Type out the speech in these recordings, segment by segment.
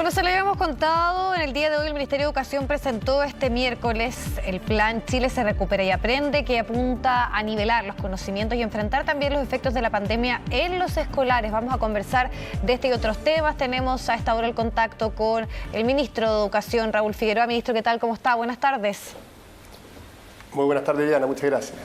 Bueno, se lo habíamos contado, en el día de hoy el Ministerio de Educación presentó este miércoles el plan Chile se recupera y aprende, que apunta a nivelar los conocimientos y enfrentar también los efectos de la pandemia en los escolares. Vamos a conversar de este y otros temas. Tenemos a esta hora el contacto con el ministro de Educación, Raúl Figueroa. Ministro, ¿qué tal? ¿Cómo está? Buenas tardes. Muy buenas tardes, Diana. Muchas gracias.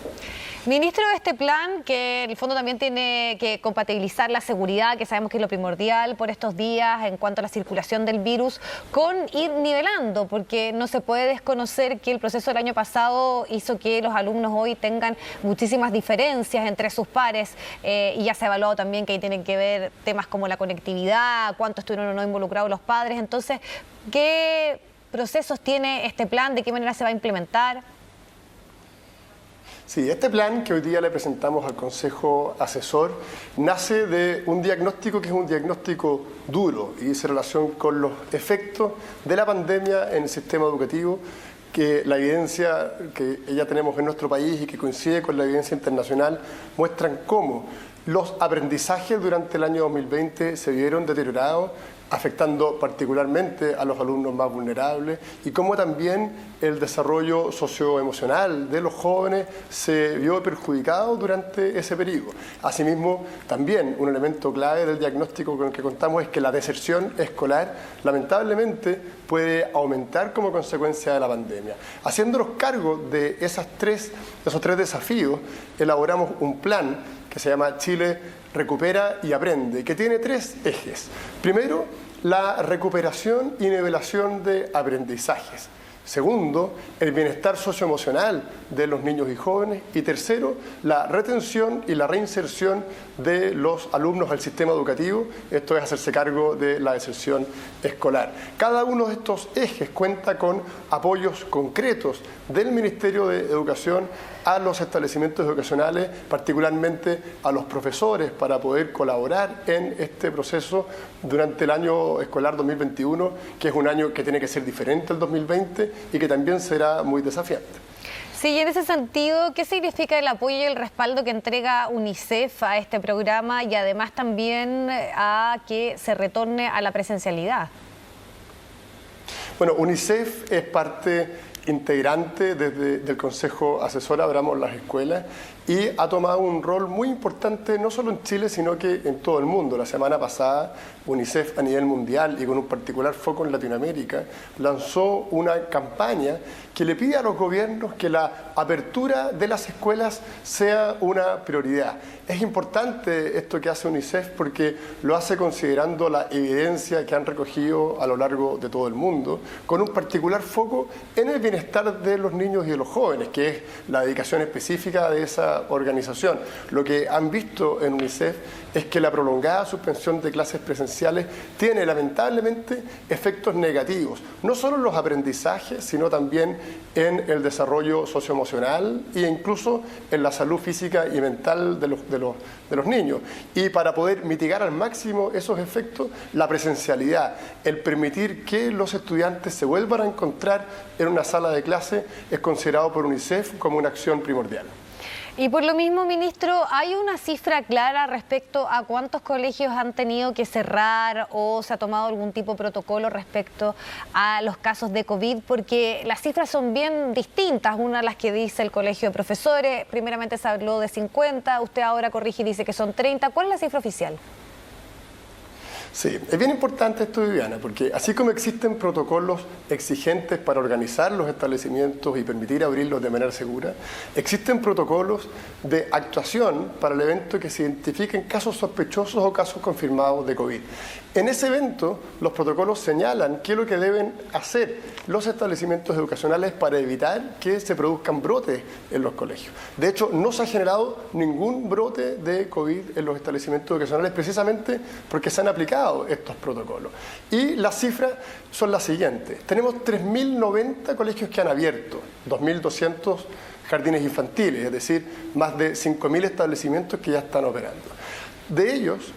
Ministro, este plan que en el fondo también tiene que compatibilizar la seguridad, que sabemos que es lo primordial por estos días en cuanto a la circulación del virus, con ir nivelando, porque no se puede desconocer que el proceso del año pasado hizo que los alumnos hoy tengan muchísimas diferencias entre sus pares y ya se ha evaluado también que ahí tienen que ver temas como la conectividad, cuánto estuvieron o no involucrados los padres. Entonces, ¿qué procesos tiene este plan? ¿De qué manera se va a implementar? Sí, este plan que hoy día le presentamos al Consejo Asesor nace de un diagnóstico que es un diagnóstico duro y dice relación con los efectos de la pandemia en el sistema educativo, que la evidencia que ya tenemos en nuestro país y que coincide con la evidencia internacional muestran cómo los aprendizajes durante el año 2020 se vieron deteriorados, afectando particularmente a los alumnos más vulnerables, y cómo también el desarrollo socioemocional de los jóvenes se vio perjudicado durante ese periodo. Asimismo, también un elemento clave del diagnóstico con el que contamos es que la deserción escolar lamentablemente puede aumentar como consecuencia de la pandemia. Haciéndonos cargo de esos tres desafíos, elaboramos un plan que se llama Chile Recupera y Aprende, que tiene tres ejes. Primero, la recuperación y nivelación de aprendizajes. Segundo, el bienestar socioemocional de los niños y jóvenes. Y tercero, la retención y la reinserción de los alumnos al sistema educativo. Esto es hacerse cargo de la deserción escolar. Cada uno de estos ejes cuenta con apoyos concretos del Ministerio de Educación a los establecimientos educacionales, particularmente a los profesores, para poder colaborar en este proceso durante el año escolar 2021, que es un año que tiene que ser diferente al 2020 y que también será muy desafiante. Sí, y en ese sentido, ¿qué significa el apoyo y el respaldo que entrega UNICEF a este programa y además también a que se retorne a la presencialidad? Bueno, UNICEF es parte integrante del Consejo Asesor Abramos las Escuelas y ha tomado un rol muy importante no solo en Chile, sino que en todo el mundo. La semana pasada, UNICEF a nivel mundial y con un particular foco en Latinoamérica, lanzó una campaña que le pide a los gobiernos que la apertura de las escuelas sea una prioridad. Es importante esto que hace UNICEF porque lo hace considerando la evidencia que han recogido a lo largo de todo el mundo, con un particular foco en el bienestar de los niños y de los jóvenes, que es la dedicación específica de esa organización. Lo que han visto en UNICEF es que la prolongada suspensión de clases presenciales tiene lamentablemente efectos negativos, no solo en los aprendizajes, sino también en el desarrollo socioemocional e incluso en la salud física y mental de los niños. Y para poder mitigar al máximo esos efectos, la presencialidad, el permitir que los estudiantes se vuelvan a encontrar en una sala de clase, es considerado por UNICEF como una acción primordial. Y por lo mismo, ministro, ¿hay una cifra clara respecto a cuántos colegios han tenido que cerrar o se ha tomado algún tipo de protocolo respecto a los casos de COVID? Porque las cifras son bien distintas. Una de las que dice el Colegio de Profesores, primeramente se habló de 50, usted ahora corrige y dice que son 30. ¿Cuál es la cifra oficial? Sí, es bien importante esto, Viviana, porque así como existen protocolos exigentes para organizar los establecimientos y permitir abrirlos de manera segura, existen protocolos de actuación para el evento que se identifiquen casos sospechosos o casos confirmados de COVID. En ese evento, los protocolos señalan qué es lo que deben hacer los establecimientos educacionales para evitar que se produzcan brotes en los colegios. De hecho, no se ha generado ningún brote de COVID en los establecimientos educacionales precisamente porque se han aplicado estos protocolos. Y las cifras son las siguientes. Tenemos 3.090 colegios que han abierto, 2.200 jardines infantiles, es decir, más de 5.000 establecimientos que ya están operando. De ellos,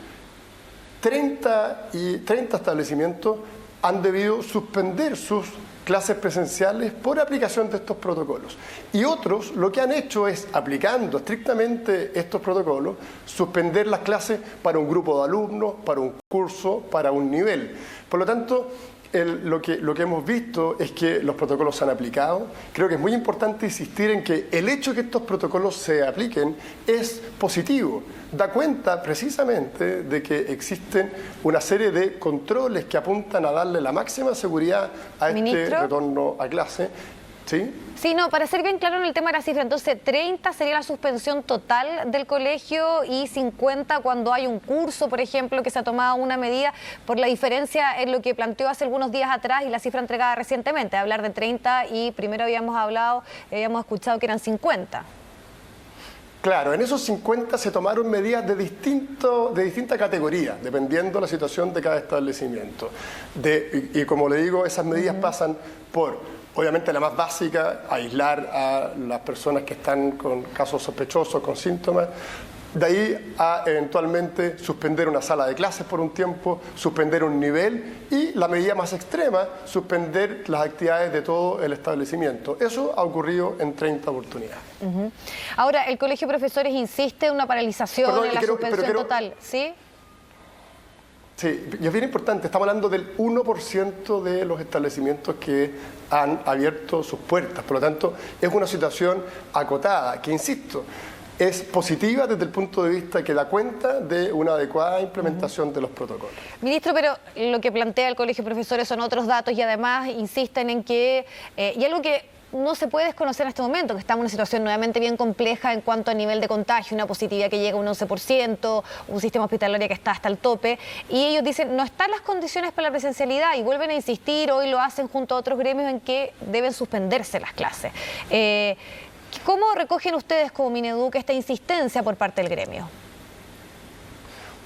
30 establecimientos han debido suspender sus clases presenciales por aplicación de estos protocolos. Y otros lo que han hecho es, aplicando estrictamente estos protocolos, suspender las clases para un grupo de alumnos, para un curso, para un nivel. Por lo tanto, lo que hemos visto es que los protocolos se han aplicado. Creo que es muy importante insistir en que el hecho de que estos protocolos se apliquen es positivo. Da cuenta precisamente de que existen una serie de controles que apuntan a darle la máxima seguridad a este retorno a clase. ¿Sí? Sí, no, para ser bien claro en el tema de la cifra, entonces 30 sería la suspensión total del colegio y 50 cuando hay un curso, por ejemplo, que se ha tomado una medida por la diferencia en lo que planteó hace algunos días atrás y la cifra entregada recientemente, hablar de 30 y primero habíamos escuchado que eran 50. Claro, en esos 50 se tomaron medidas de distinta categoría, dependiendo de la situación de cada establecimiento. Y como le digo, esas medidas pasan por, obviamente la más básica, aislar a las personas que están con casos sospechosos, con síntomas. De ahí a eventualmente suspender una sala de clases por un tiempo, suspender un nivel y la medida más extrema, suspender las actividades de todo el establecimiento. Eso ha ocurrido en 30 oportunidades. Ahora, el Colegio de Profesores insiste en una paralización, en la suspensión total, ¿sí? Sí, y es bien importante, estamos hablando del 1% de los establecimientos que han abierto sus puertas. Por lo tanto, es una situación acotada, que insisto, es positiva desde el punto de vista que da cuenta de una adecuada implementación de los protocolos. Ministro, pero lo que plantea el Colegio de Profesores son otros datos y además insisten en que, y algo que no se puede desconocer en este momento, que estamos en una situación nuevamente bien compleja en cuanto a nivel de contagio, una positividad que llega a un 11%, un sistema hospitalario que está hasta el tope, y ellos dicen, no están las condiciones para la presencialidad, y vuelven a insistir, hoy lo hacen junto a otros gremios en que deben suspenderse las clases. ¿Cómo recogen ustedes como Mineduc esta insistencia por parte del gremio?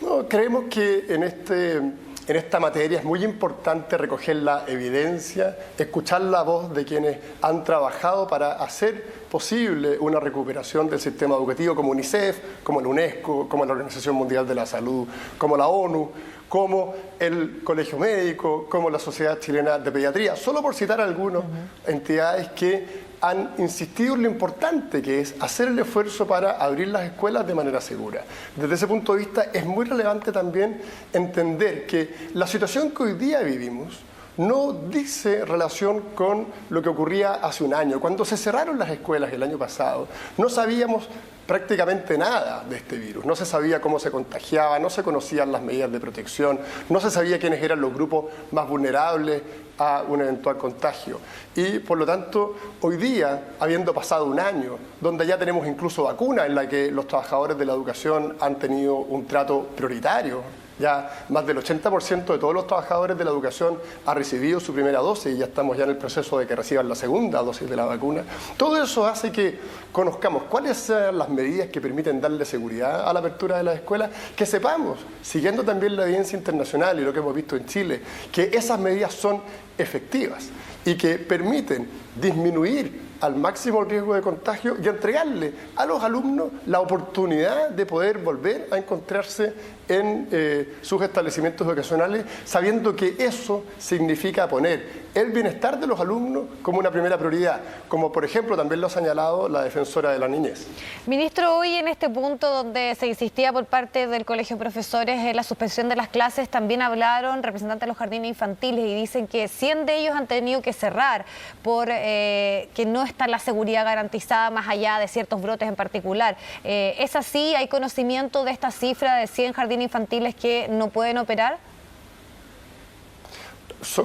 No, creemos que en esta materia es muy importante recoger la evidencia, escuchar la voz de quienes han trabajado para hacer posible una recuperación del sistema educativo, como UNICEF, como la UNESCO, como la Organización Mundial de la Salud, como la ONU, como el Colegio Médico, como la Sociedad Chilena de Pediatría, solo por citar algunas entidades que han insistido en lo importante que es hacer el esfuerzo para abrir las escuelas de manera segura. Desde ese punto de vista es muy relevante también entender que la situación que hoy día vivimos no dice relación con lo que ocurría hace un año. Cuando se cerraron las escuelas el año pasado, no sabíamos prácticamente nada de este virus. No se sabía cómo se contagiaba, no se conocían las medidas de protección, no se sabía quiénes eran los grupos más vulnerables a un eventual contagio. Y por lo tanto, hoy día, habiendo pasado un año, donde ya tenemos incluso vacuna en la que los trabajadores de la educación han tenido un trato prioritario, ya más del 80% de todos los trabajadores de la educación ha recibido su primera dosis y ya estamos ya en el proceso de que reciban la segunda dosis de la vacuna. Todo eso hace que conozcamos cuáles son las medidas que permiten darle seguridad a la apertura de las escuelas, que sepamos, siguiendo también la evidencia internacional y lo que hemos visto en Chile, que esas medidas son efectivas y que permiten disminuir al máximo el riesgo de contagio y entregarle a los alumnos la oportunidad de poder volver a encontrarse en sus establecimientos educacionales, sabiendo que eso significa poner el bienestar de los alumnos como una primera prioridad, como por ejemplo también lo ha señalado la defensora de la niñez. Ministro, hoy en este punto donde se insistía por parte del Colegio de Profesores en la suspensión de las clases, también hablaron representantes de los jardines infantiles y dicen que 100 de ellos han tenido que cerrar por que no está la seguridad garantizada más allá de ciertos brotes en particular. ¿Es así? ¿Hay conocimiento de esta cifra de 100 jardines infantiles que no pueden operar?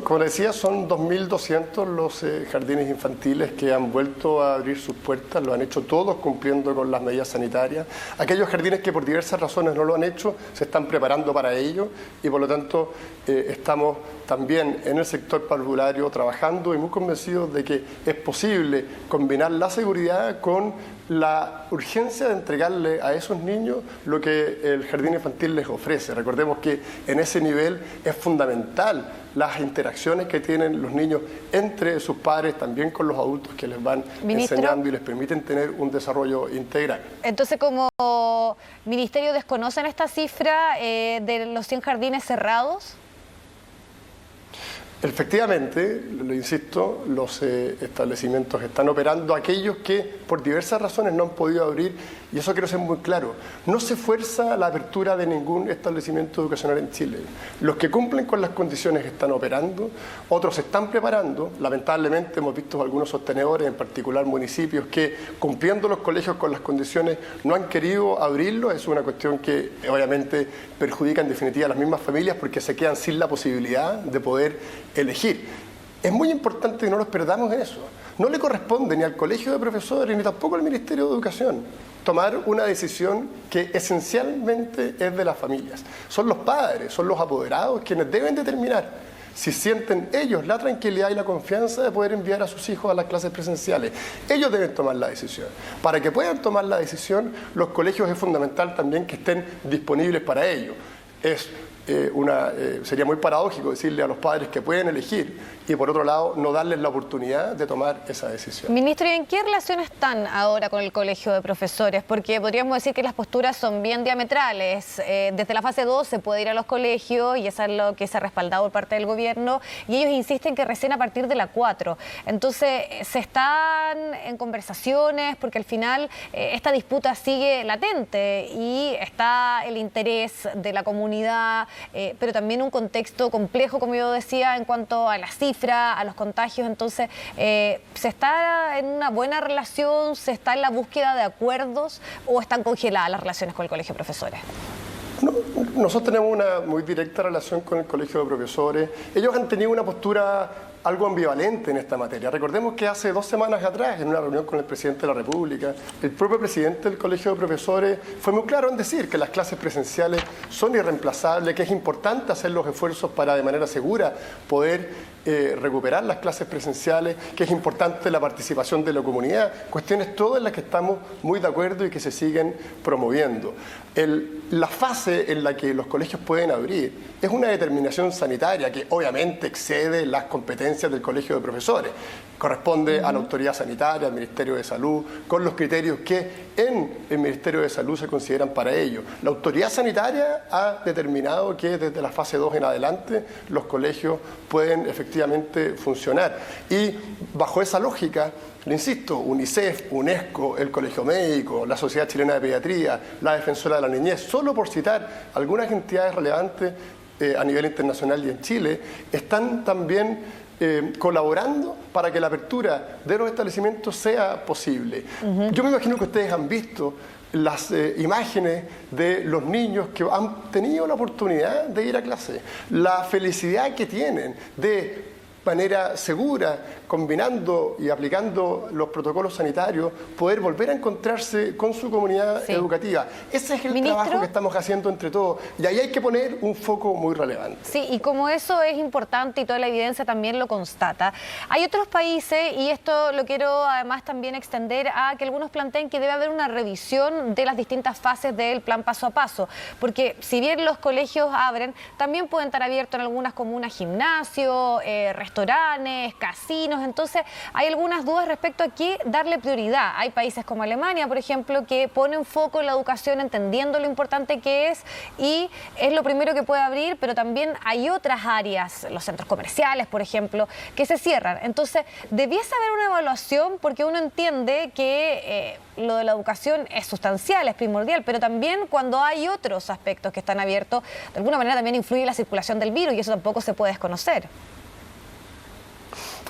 Como decía, son 2.200 los jardines infantiles que han vuelto a abrir sus puertas, lo han hecho todos cumpliendo con las medidas sanitarias. Aquellos jardines que por diversas razones no lo han hecho, se están preparando para ello y por lo tanto estamos también en el sector parvulario trabajando y muy convencidos de que es posible combinar la seguridad con la urgencia de entregarle a esos niños lo que el jardín infantil les ofrece. Recordemos que en ese nivel es fundamental las interacciones que tienen los niños entre sus padres, también con los adultos que les van enseñando y les permiten tener un desarrollo integral. Entonces, como ministerio, ¿desconocen esta cifra de los 100 jardines cerrados? Efectivamente, lo insisto, los establecimientos están operando aquellos que por diversas razones no han podido abrir, y eso quiero ser muy claro. No se fuerza la apertura de ningún establecimiento educacional en Chile. Los que cumplen con las condiciones están operando, otros se están preparando. Lamentablemente hemos visto algunos sostenedores, en particular municipios, que cumpliendo los colegios con las condiciones no han querido abrirlo. Es una cuestión que obviamente perjudica en definitiva a las mismas familias porque se quedan sin la posibilidad de poder elegir. Es muy importante que no nos perdamos en eso. No le corresponde ni al Colegio de Profesores ni tampoco al Ministerio de Educación tomar una decisión que esencialmente es de las familias. Son los padres, son los apoderados quienes deben determinar si sienten ellos la tranquilidad y la confianza de poder enviar a sus hijos a las clases presenciales. Ellos deben tomar la decisión. Para que puedan tomar la decisión, los colegios es fundamental también que estén disponibles para ello. Sería muy paradójico decirle a los padres que pueden elegir y por otro lado no darles la oportunidad de tomar esa decisión. Ministro, ¿y en qué relación están ahora con el Colegio de Profesores? Porque podríamos decir que las posturas son bien diametrales. Desde la fase 2 se puede ir a los colegios y eso es lo que se ha respaldado por parte del gobierno y ellos insisten que recién a partir de la 4. Entonces, ¿se están en conversaciones? Porque al final esta disputa sigue latente y está el interés de la comunidad, pero también un contexto complejo, como yo decía, en cuanto a las cifras, a los contagios. Entonces, ¿se está en una buena relación? ¿Se está en la búsqueda de acuerdos o están congeladas las relaciones con el Colegio de Profesores? No, nosotros tenemos una muy directa relación con el Colegio de Profesores. Ellos han tenido una postura algo ambivalente en esta materia. Recordemos que hace 2 semanas atrás, en una reunión con el presidente de la República, el propio presidente del Colegio de Profesores fue muy claro en decir que las clases presenciales son irreemplazables, que es importante hacer los esfuerzos para de manera segura poder recuperar las clases presenciales, que es importante la participación de la comunidad, cuestiones todas en las que estamos muy de acuerdo y que se siguen promoviendo. La fase en la que los colegios pueden abrir es una determinación sanitaria que obviamente excede las competencias del Colegio de Profesores. Corresponde a la autoridad sanitaria, al Ministerio de Salud, con los criterios que en el Ministerio de Salud se consideran para ello. La autoridad sanitaria ha determinado que desde la fase 2 en adelante los colegios pueden efectivamente funcionar. Y bajo esa lógica, le insisto, UNICEF, UNESCO, el Colegio Médico, la Sociedad Chilena de Pediatría, la Defensora de la Niñez, solo por citar algunas entidades relevantes a nivel internacional y en Chile, están también colaborando para que la apertura de los establecimientos sea posible. Yo me imagino que ustedes han visto las imágenes de los niños que han tenido la oportunidad de ir a clase, la felicidad que tienen de manera segura, combinando y aplicando los protocolos sanitarios, poder volver a encontrarse con su comunidad educativa. Ese es el trabajo que estamos haciendo entre todos y ahí hay que poner un foco muy relevante. Sí, y como eso es importante y toda la evidencia también lo constata, hay otros países, y esto lo quiero además también extender a que algunos planteen que debe haber una revisión de las distintas fases del plan paso a paso, porque si bien los colegios abren, también pueden estar abiertos en algunas comunas gimnasios, restaurantes, casinos. Entonces hay algunas dudas respecto a qué darle prioridad. Hay países como Alemania, por ejemplo, que ponen foco en la educación entendiendo lo importante que es y es lo primero que puede abrir, pero también hay otras áreas, los centros comerciales, por ejemplo, que se cierran. Entonces debiese haber una evaluación porque uno entiende que lo de la educación es sustancial, es primordial, pero también cuando hay otros aspectos que están abiertos, de alguna manera también influye la circulación del virus y eso tampoco se puede desconocer.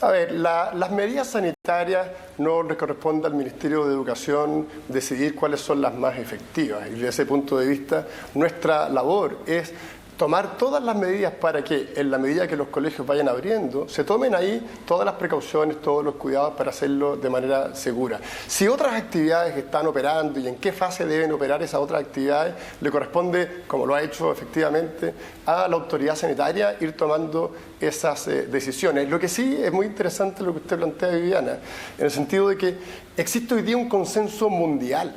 A ver, las medidas sanitarias no le corresponde al Ministerio de Educación decidir cuáles son las más efectivas. Y desde ese punto de vista, nuestra labor es tomar todas las medidas para que, en la medida que los colegios vayan abriendo, se tomen ahí todas las precauciones, todos los cuidados para hacerlo de manera segura. Si otras actividades están operando y en qué fase deben operar esas otras actividades, le corresponde, como lo ha hecho efectivamente, a la autoridad sanitaria ir tomando esas decisiones. Lo que sí es muy interesante lo que usted plantea, Viviana, en el sentido de que existe hoy día un consenso mundial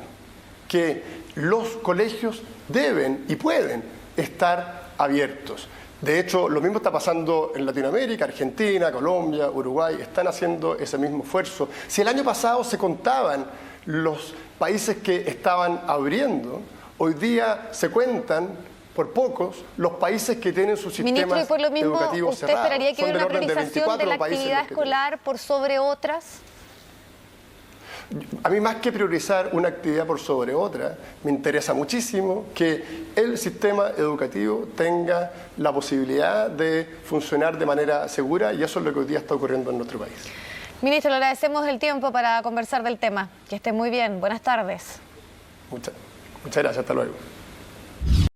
que los colegios deben y pueden estar abiertos. De hecho, lo mismo está pasando en Latinoamérica, Argentina, Colombia, Uruguay, están haciendo ese mismo esfuerzo. Si el año pasado se contaban los países que estaban abriendo, hoy día se cuentan por pocos los países que tienen sus sistemas Ministro, y por lo mismo, educativos ¿usted cerrados. esperaría que Son hubiera del una orden de priorización de la 24 países actividad los que tienen. escolar por sobre otras? A mí, más que priorizar una actividad por sobre otra, me interesa muchísimo que el sistema educativo tenga la posibilidad de funcionar de manera segura, y eso es lo que hoy día está ocurriendo en nuestro país. Ministro, le agradecemos el tiempo para conversar del tema. Que esté muy bien. Buenas tardes. Muchas gracias. Hasta luego.